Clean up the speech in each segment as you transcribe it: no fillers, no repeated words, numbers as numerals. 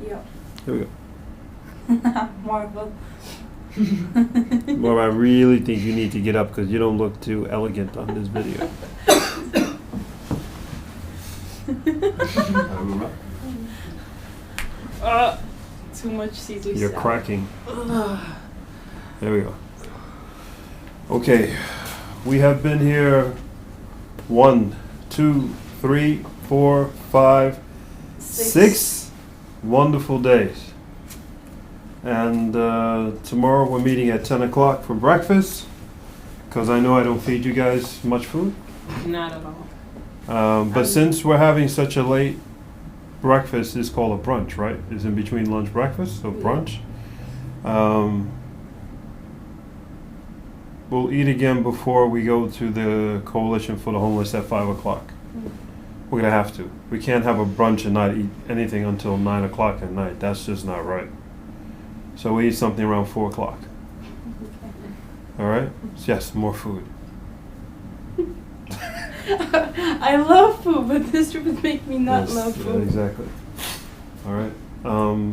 Yeah. Here we go. Marvel. Well, I really think you need to get up because you don't look too elegant on this video. Too much Caesar You're salad. cracking. There we go. Okay, we have been here 1, 2, 3, 4, 5, 6 wonderful days. And tomorrow we're meeting at 10 o'clock for breakfast because I know I don't feed you guys much food. Not at all. But since we're having such a late breakfast, it's called a brunch, right? It's in between lunch breakfast, so brunch. We'll eat again before we go to the Coalition for the Homeless at 5 o'clock. We're gonna have to. We can't have a brunch and not eat anything until 9 o'clock at night. That's just not right. So we eat something around 4 o'clock. All right? Yes, more food. I love food, but this trip would make me not Yes, love food. Exactly. All right.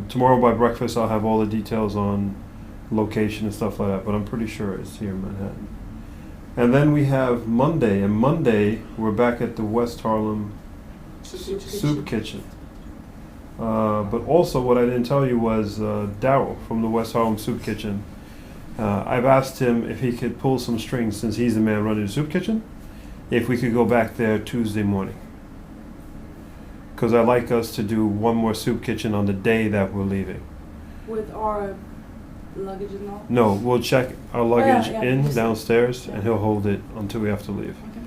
Tomorrow by breakfast, I'll have all the details on location and stuff like that, but I'm pretty sure it's here in Manhattan. And then we have Monday, and Monday we're back at the West Harlem Soup Kitchen. But also what I didn't tell you was Daryl from the West Harlem Soup Kitchen. I've asked him if he could pull some strings since he's the man running the soup kitchen, if we could go back there Tuesday morning. Because I'd like us to do one more soup kitchen on the day that we're leaving. With our luggage and all? No, we'll check our luggage yeah, in just- downstairs, yeah. and he'll hold it until we have to leave. Okay.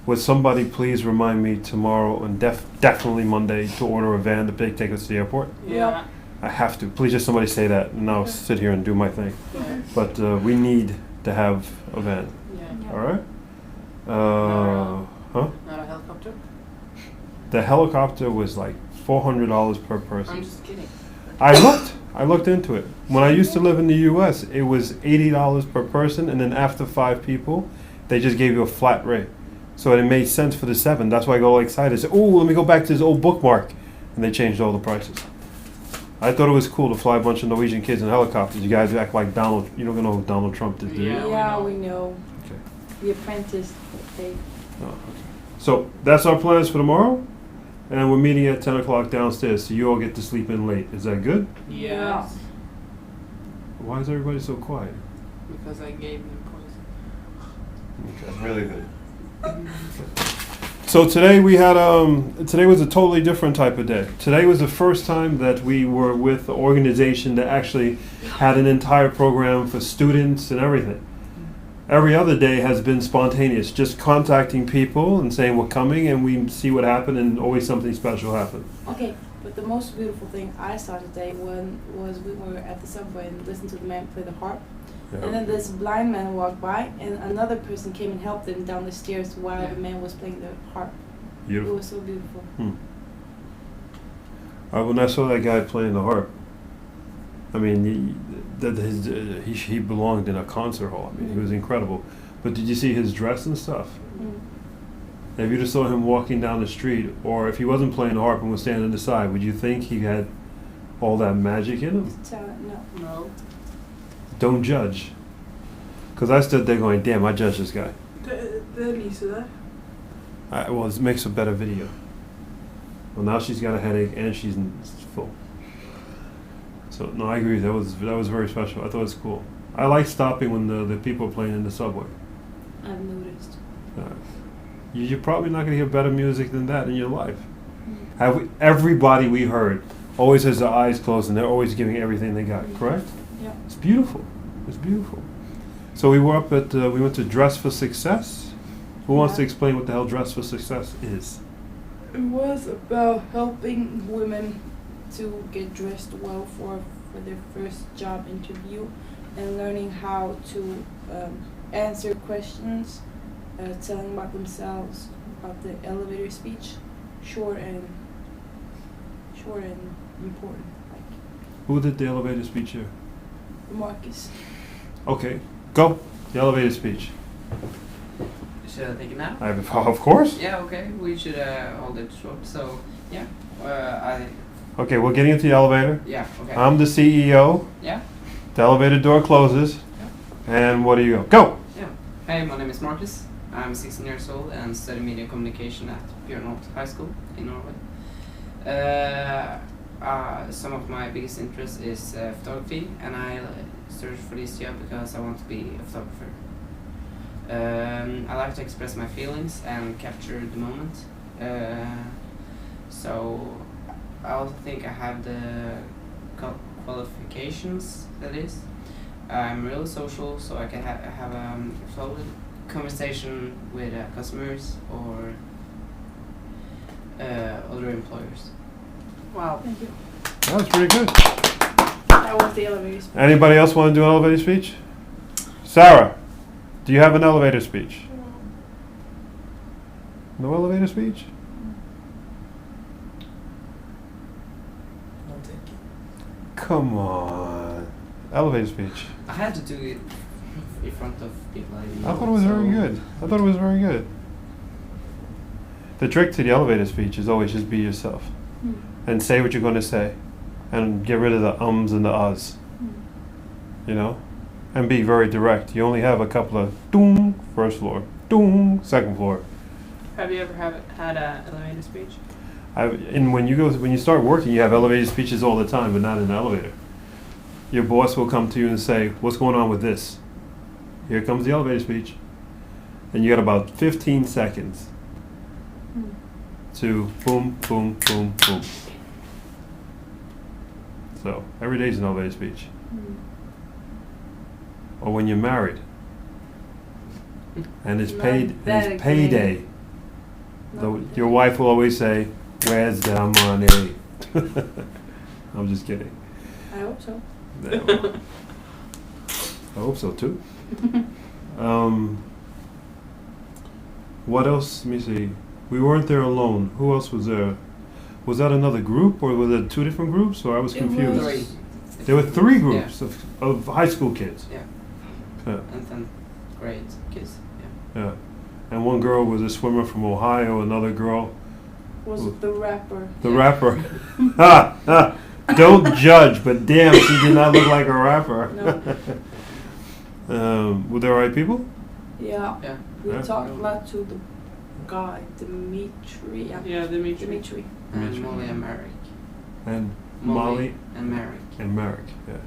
Would somebody please remind me tomorrow and definitely Monday to order a van to take us to the airport? Yeah. I have to. Please just somebody say that, and I'll sit here and do my thing. Okay. But we need to have a van. Yeah. All right? Huh? Not a helicopter? The helicopter was like $400 per I'm person. just kidding. I looked into it. When I used to live in the U.S., it was $80 per person, and then after 5 people, they just gave you a flat rate. So it made sense for the 7. That's why I got all excited. I said, "Oh, let me go back to this old bookmark," and they changed all the prices. I thought it was cool to fly a bunch of Norwegian kids in helicopters. You guys act like Donald. You don't know who Donald Trump is, do you? Yeah. Yeah, we know. Okay. The Apprentice. Okay. Oh, okay. So that's our plans for tomorrow, and we're meeting at 10 o'clock downstairs. So you all get to sleep in late. Is that good? Yes. Why is everybody so quiet? Because I gave them poison. Okay, really good. So today we had today was a totally different type of day. Today was the first time that we were with an organization that actually had an entire program for students and everything. Every other day has been spontaneous, just contacting people and saying we're coming and we see what happened, and always something special happened. Okay, but the most beautiful thing I saw today was we were at the subway and listened to the man play the harp. And then this blind man walked by, and another person came and helped him down the stairs while the man was playing the harp. It Beautiful. was so beautiful. When I saw that guy playing the harp, I mean, he belonged in a concert hall. I mean, he was incredible. But did you see his dress and stuff? If you just saw him walking down the street, or if he wasn't playing the harp and was standing on the side, would you think he had all that magic in him? No. No. Don't judge. Because I stood there going, damn, I judge this guy. Lisa there. Well, it makes a better video. Well, now she's got a headache and she's full. So, no, I agree. That was very special. I thought it was cool. I like stopping when the people are playing in the subway. I've noticed. You're probably not going to hear better music than that in your life. Everybody we heard always has their eyes closed and they're always giving everything they got, correct? Yeah. It's beautiful. It's beautiful. So we were up at, we went to Dress for Success. Who wants to explain what the hell Dress for Success is? It was about helping women to get dressed well for their first job interview and learning how to answer questions, telling about themselves, about the elevator speech, short and important. Like Who did the elevator speech here? Marcus. Okay, go. The elevator speech. Should I take it now? Of course. Yeah, okay. We should hold it short. So, yeah, Okay, we're getting into the elevator. Yeah, okay. I'm the CEO. Yeah? The elevator door closes. And what do you go? Go! Yeah. Hey, my name is Marcus. I'm 16 years old and study media communication at Bjørnholt School in Norway. Some of my biggest interest is photography, and I searched for this job because I want to be a photographer. I like to express my feelings and capture the moment. So I also think I have the qualifications, that is. I'm really social, so I can have a fluid conversation with customers or other employers. Wow. Thank you. That was pretty good. That was the elevator speech. Anybody else want to do an elevator speech? Sarah, do you have an elevator speech? No elevator speech? No, thank you. Come on. Elevator speech. I had to do it in front of people I didn't know. I thought it was very good. The trick to the elevator speech is always just be yourself. And say what you're going to say. And get rid of the ums and the ahs. You know? And be very direct. You only have a couple of doom, first floor, doom, second floor. Have you ever had an elevator speech? And when you start working, you have elevator speeches all the time, but not in the elevator. Your boss will come to you and say, "What's going on with this?" Here comes the elevator speech. And you got about 15 seconds to boom, boom, boom, boom. So every day is an elevator speech. Or when you're married and it's payday, your wife will always say, "Where's the money?" I'm just kidding. I hope so. I hope so too. What else? Let me see. We weren't there alone. Who else was there? Was that another group, or was it two different groups? Or I was confused. Three. There were three groups of high school kids. Yeah. Yeah. And 10th grade kids. Yeah. Yeah. And one girl was a swimmer from Ohio. Another girl Was the rapper. The rapper. Ha! Ha! Don't judge, but damn, she did not look like a rapper. No. Were there right people? Yeah. Yeah. We Yeah. talked a lot to the guy, Dimitri. Yeah, Dimitri. Dimitri. And Molly and Merrick. And Molly and Merrick. and Merrick. Yeah.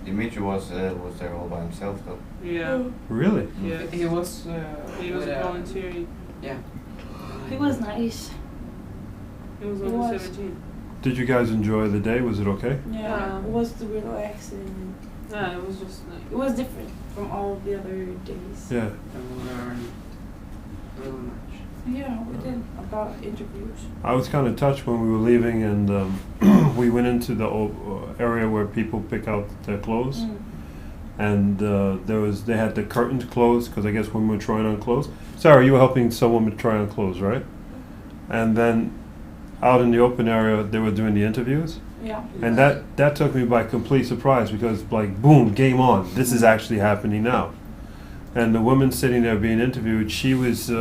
Dimitri was there all by himself though. Yeah. Really? Yeah. He was. He was volunteering. Yeah. He was nice. He was He only was. 17. Did you guys enjoy the day? Was it okay? Yeah. It was the relaxing. Yeah, it was just like. It was different from all the other days. Yeah. And we learned really much. Yeah, we did about interviews. I was kind of touched when we were leaving, and we went into the area where people pick out their clothes, and they had the curtains closed because I guess women were trying on clothes. Sarah, you were helping some woman try on clothes, right? And then out in the open area, they were doing the interviews. Yeah. And that took me by complete surprise because, like, boom, game on. This is actually happening now. And the woman sitting there being interviewed, she was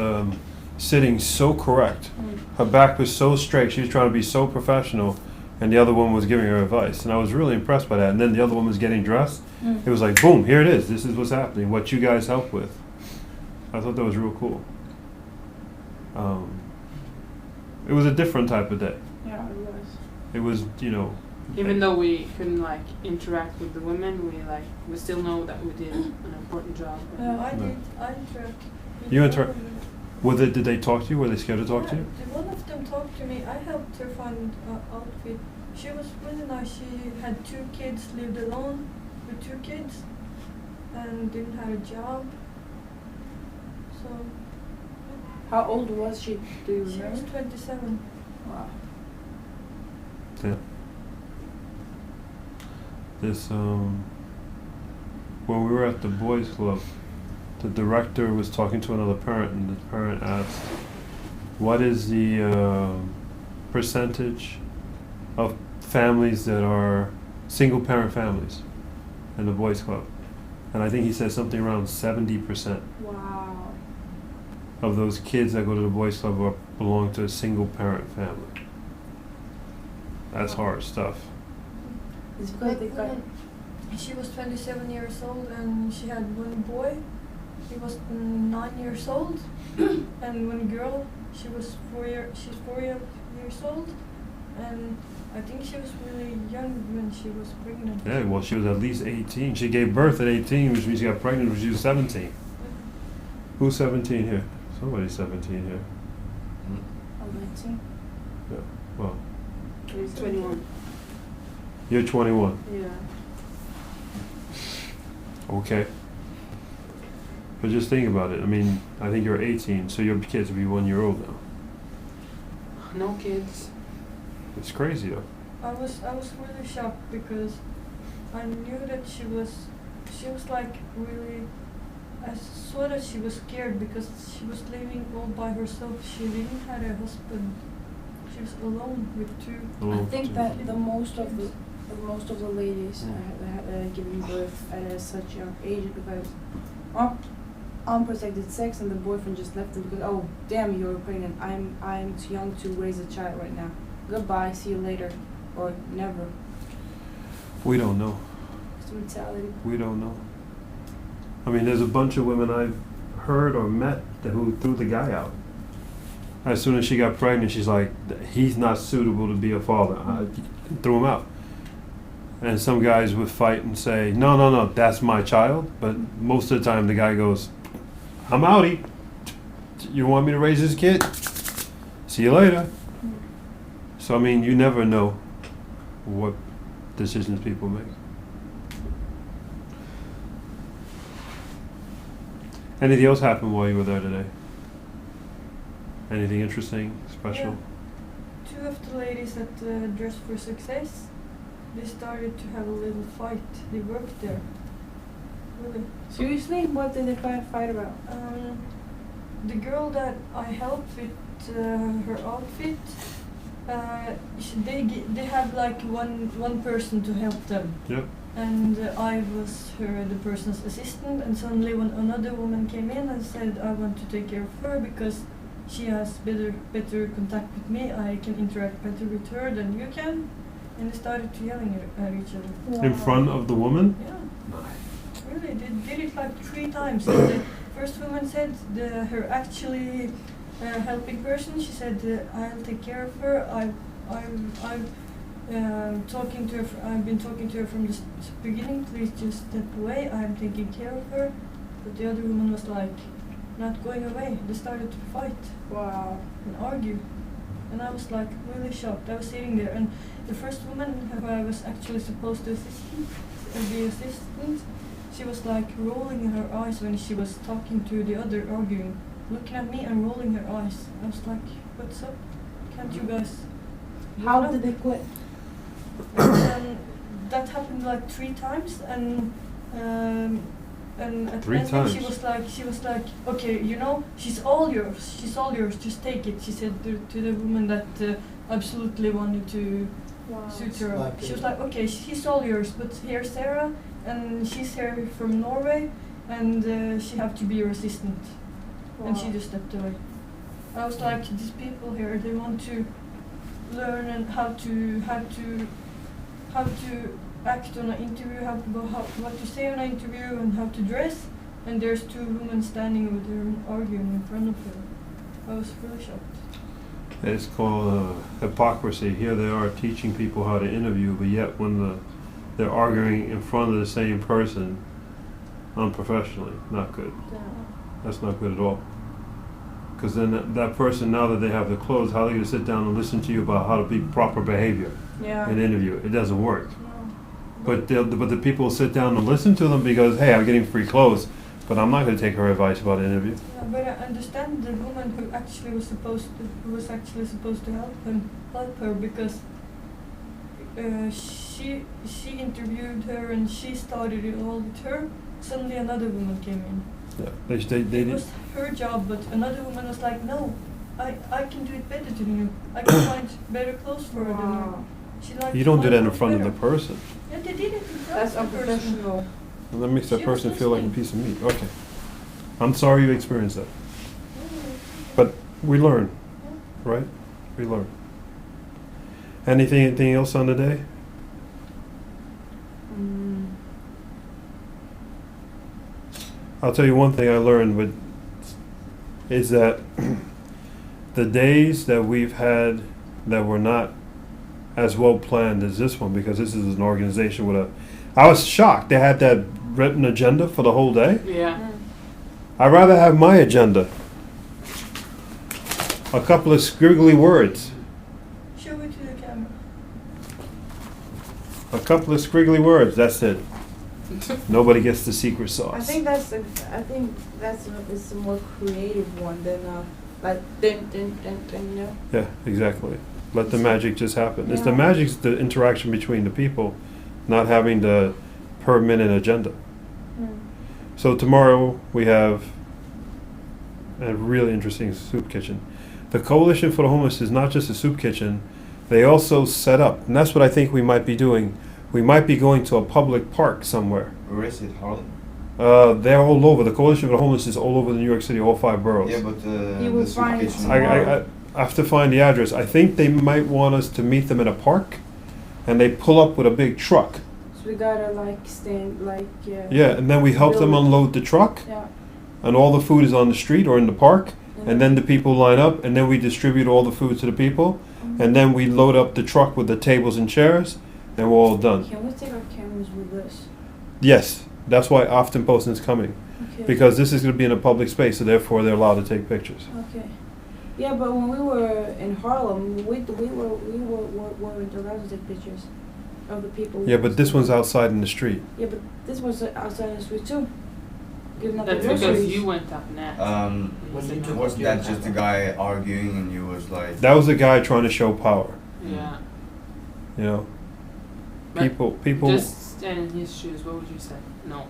sitting so correct. Her back was so straight. She was trying to be so professional. And the other woman was giving her advice. And I was really impressed by that. And then the other woman was getting dressed. It was like, boom, here it is. This is what's happening, what you guys help with. I thought that was real cool. It was a different type of day. Yeah, it was. It was, you know. Even though we couldn't like interact with the women, we still know that we did an important job. I did. I interacted. You interact. Did they talk to you? Were they scared to talk to you? One of them talked to me. I helped her find an outfit. She was really nice. She had 2 kids, lived alone with 2 kids, and didn't have a job. So. How old was she? Do you She was remember? 27. Wow. Yeah. This when we were at the boys' club, the director was talking to another parent, and the parent asked, "What is the percentage of families that are single-parent families in the boys' club?" And I think he said something around 70%. Wow. Of those kids that go to the boys' club belong to a single-parent family. That's hard stuff. It's because they got. She was 27 years old and she had one boy. He was 9 years old, and one girl. She's 4 years old, and I think she was really young when she was pregnant. Yeah, well, she was at least 18. She gave birth at 18, which means she got pregnant when she was 17. Who's 17 here? Somebody's 17 here. I'm 19. Yeah. Well, 21. you're 21. Yeah. Okay. But just think about it. I mean, I think you're 18, so your kids will be 1 year old now. No kids. It's crazy though. I was really shocked because I knew that she was like really. I saw that she was scared because she was living all by herself. She didn't have a husband. She was alone with two. I think that the most of the ladies have given birth at such young age because unprotected sex and the boyfriend just left them because oh damn you're pregnant. I'm too young to raise a child right now. Goodbye, see you later, or never. We don't know. It's mentality. We don't know. I mean, there's a bunch of women I've heard or met who threw the guy out. As soon as she got pregnant, she's like, he's not suitable to be a father. I threw him out. And some guys would fight and say, no, that's my child. But most of the time, the guy goes, I'm outie. You want me to raise this kid? See you later. So, I mean, you never know what decisions people make. Anything else happened while you were there today? Anything interesting, special? Yeah. Two of the ladies at Dress for Success, they started to have a little fight. They worked there. Really. Seriously? What did they fight about? The girl that I helped with her outfit, they have like one person to help them. Yep. And I was the person's assistant, and suddenly when another woman came in and said I want to take care of her because she has better contact with me, I can interact better with her than you can, and they started to yelling at each other. Wow. In front of the woman? Yeah. Really, they did it like 3 times. And the first woman said her actually helping person, she said I'll take care of her. I've talking to her. I've been talking to her from the beginning. Please just step away. I'm taking care of her. But the other woman was like, not going away. They started to fight. Wow. And argue. And I was like really shocked. I was sitting there, and the first woman who I was actually supposed to be assistant, she was like rolling her eyes when she was talking to the other arguing, looking at me and rolling her eyes. I was like, what's up? Can't you guys? How did they quit? And that happened like 3 times, and at 3 the end times? she was like, okay, you know, she's all yours, just take it. She said to the woman that absolutely wanted to suit her. Like She was like, okay, she's all yours, but here's Sarah, and she's here from Norway, and she have to be your assistant. And she just stepped away. I was like, these people here, they want to learn and how to act on an interview, what to say on an interview, and how to dress. And there's 2 women standing with her arguing in front of her. I was really shocked. It's called hypocrisy. Here they are teaching people how to interview, but yet when they're arguing in front of the same person unprofessionally, not good. Yeah. That's not good at all. Because then that person, now that they have the clothes, how are they going to sit down and listen to you about how to be proper behavior Yeah. in an interview? It doesn't work. No. But the people sit down and listen to them because, hey, I'm getting free clothes, but I'm not going to take her advice about an interview. Yeah, but I understand the woman who actually was supposed to help her because she interviewed her and she started it all with her. Suddenly another woman came in. Yeah, they It did. was her job, but another woman was like, no, I can do it better than you. I can find better clothes for her than you. Wow. She liked You don't do that in mine front of the better. person. Yeah, they did it in front That's of the person. unprofessional. And that makes that She was person feel like a listening. piece of meat. Okay. I'm sorry you experienced that. Yeah. But we learn, Yeah. right? We learn. Anything else on the day? I'll tell you one thing I learned is that the days that we've had that were not as well planned as this one, because this is an organization with I was shocked they had that written agenda for the whole day. Yeah. I'd rather have my agenda. A couple of squiggly words. Show it to the camera. A couple of squiggly words, that's it. Nobody gets the secret sauce. I think that's a more creative one than like dun, you know. Yeah, exactly. Let the magic just happen. It's the Yeah. magic's the interaction between the people, not having the per minute agenda. So tomorrow we have a really interesting soup kitchen. The Coalition for the Homeless is not just a soup kitchen, they also set up, and that's what I think we might be doing. We might be going to a public park somewhere. Where is it, Harlem? They're all over. The Coalition for the Homeless is all over New York City, all 5 boroughs. Yeah, but You will the soup find kitchen. I have to find the address. I think they might want us to meet them in a park, and they pull up with a big truck. So we gotta like stand like Yeah, and then we help them unload the truck, yeah. and all the food is on the street or in the park, and then the people line up, and then we distribute all the food to the people, and then we load up the truck with the tables and chairs, and we're all done. Can we take our cameras with us? Yes, that's why Often Posting is coming, Okay. because this is going to be in a public space, so therefore they're allowed to take pictures. Okay. Yeah, but when we were in Harlem, we weren't allowed to take pictures of the people. Yeah, but this one's outside in the street. Yeah, but this was outside the street too. Giving up That's the because groceries. you went up next. Wasn't that just a guy arguing and you was like... That was a guy trying to show power. Yeah. You know, But people, Just stand in his shoes, what would you say? No.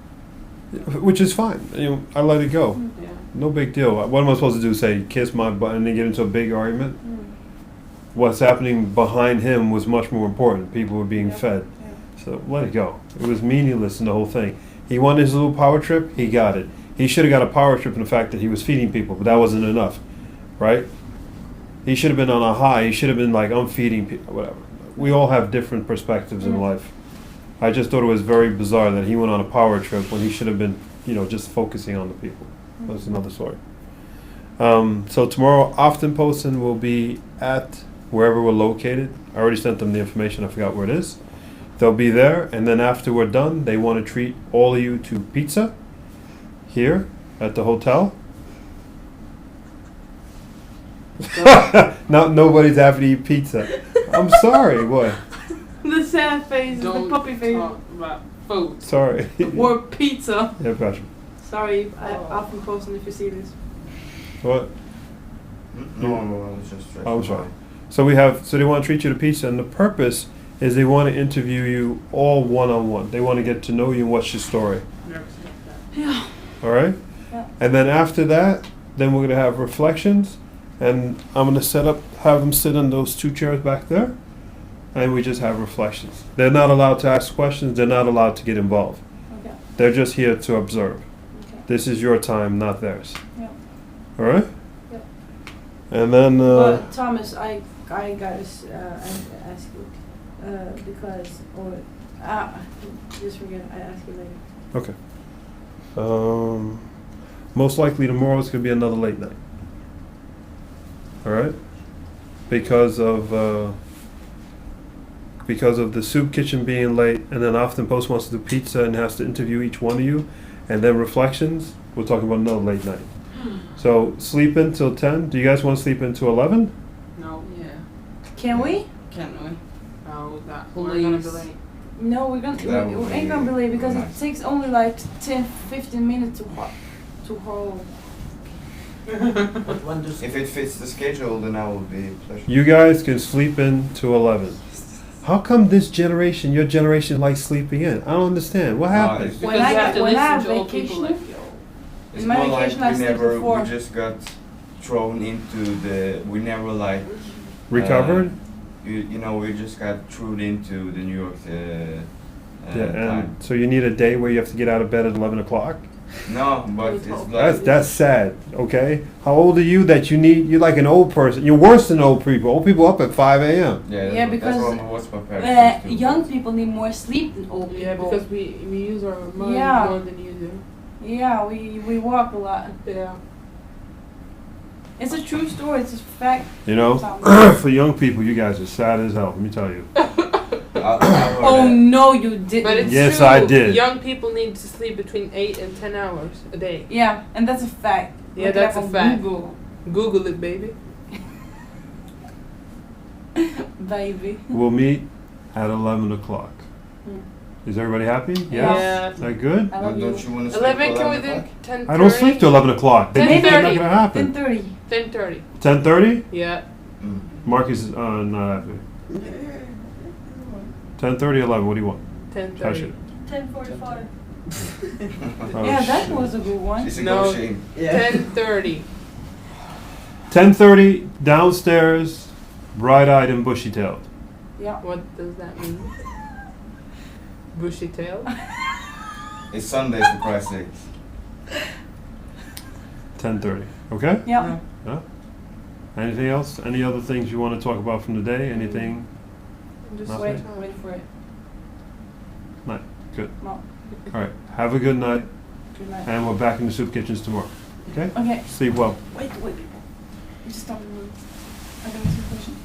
which is fine. You know, I let it go. Yeah. No big deal. What am I supposed to do? Say kiss my butt and then get into a big argument? What's happening behind him was much more important. People were being fed. Yeah. So let it go. It was meaningless in the whole thing. He wanted his little power trip. He got it. He should have got a power trip in the fact that he was feeding people, but that wasn't enough, right? He should have been on a high. He should have been like, I'm feeding people, whatever. We all have different perspectives in life. I just thought it was very bizarre that he went on a power trip when he should have been, you know, just focusing on the people. That's another story. So tomorrow, Often Posting will be at wherever we're located. I already sent them the information. I forgot where it is. They'll be there, and then after we're done, they want to treat all of you to pizza here at the hotel. Now nobody's happy to eat pizza. I'm sorry, boy. The sad face, Don't the puppy face. talk about food. Sorry. The word pizza. Yeah, Patrick. Sorry, I often posting if you see this. What? No, I was just... Oh, I'm sorry. So they want to treat you to pizza, and the purpose is they want to interview you all one-on-one. They want to get to know you and what's your story. Never said that. Yeah. All right? Yeah. And then after that, then we're going to have reflections, and I'm going to have them sit in those 2 chairs back there, and we just have reflections. They're not allowed to ask questions. They're not allowed to get involved. Okay. They're just here to observe. Okay. This is your time, not theirs. Yeah. All right? Yep. And then... But Thomas, I gotta ask you because just forget. I ask you later. Okay. Most likely tomorrow is going to be another late night. All right? Because of the soup kitchen being late, and then Often Post wants to do pizza and has to interview each one of you, and then reflections, we're talking about another late night. So sleep in till 10. Do you guys want to sleep in till 11? No. Yeah. Can we? Can we? No, we're gonna be Please. late. No, we ain't gonna be late because it takes only like 10-15 minutes to haul. But when does If it fits the schedule, then I will be pleasure. You guys can sleep in till 11. How come this generation, your generation, likes sleeping in? I don't understand. What happened? Because When you I have to when I listen have to old people vacation, like you. It's In my more like vacation, I sleep at 4. we just got thrown into we never like... Recovered? You know, we just got thrown into the New York Yeah, time. and so you need a day where you have to get out of bed at 11 o'clock? No, but it's That's sad. Okay. How old are you that you're like an old person? You're worse than old people. Old people up at 5 a.m. Yeah, because what's my parents used to. young people need more sleep than old people. Yeah, because we use our mind Yeah. more than you do. Yeah, we walk a lot. Yeah. It's a true story. It's a fact. You know, for young people, you guys are sad as hell. Let me tell you. Oh no, you didn't. But it's Yes, true. I did. Young people need to sleep between 8 and 10 hours a day. Yeah, and that's a fact. Yeah, Look it that's up a on fact. Google, Google it, baby. baby. We'll meet at 11 o'clock. Hmm. Is everybody happy? Yeah. Is that good? I love you. Don't you want to sleep 11, can we 11 do o'clock? 10:30? I don't sleep till 11 o'clock. They think that's not 10:30. going to happen. 10:30. 10:30. 10:30? Yeah. Mm. Marcus is not happy. 10:30, 11. What do you want? 10:30. 10:45. Oh, Yeah, that shit. was a good one. She's No. negotiating. 10:30. 10:30 downstairs, bright-eyed and bushy-tailed. Yeah. What does that mean? Bushy tail? It's Sunday for Christ's sake. 10:30. Okay? Yeah. Yeah. Anything else? Any other things you want to talk about from the day? Anything? Just Nothing. Wait for it. Good. No. All right. Have a good night, Good night. and we're back in the soup kitchens tomorrow. Okay? Okay. Sleep well. Wait. Just stop. I got a question.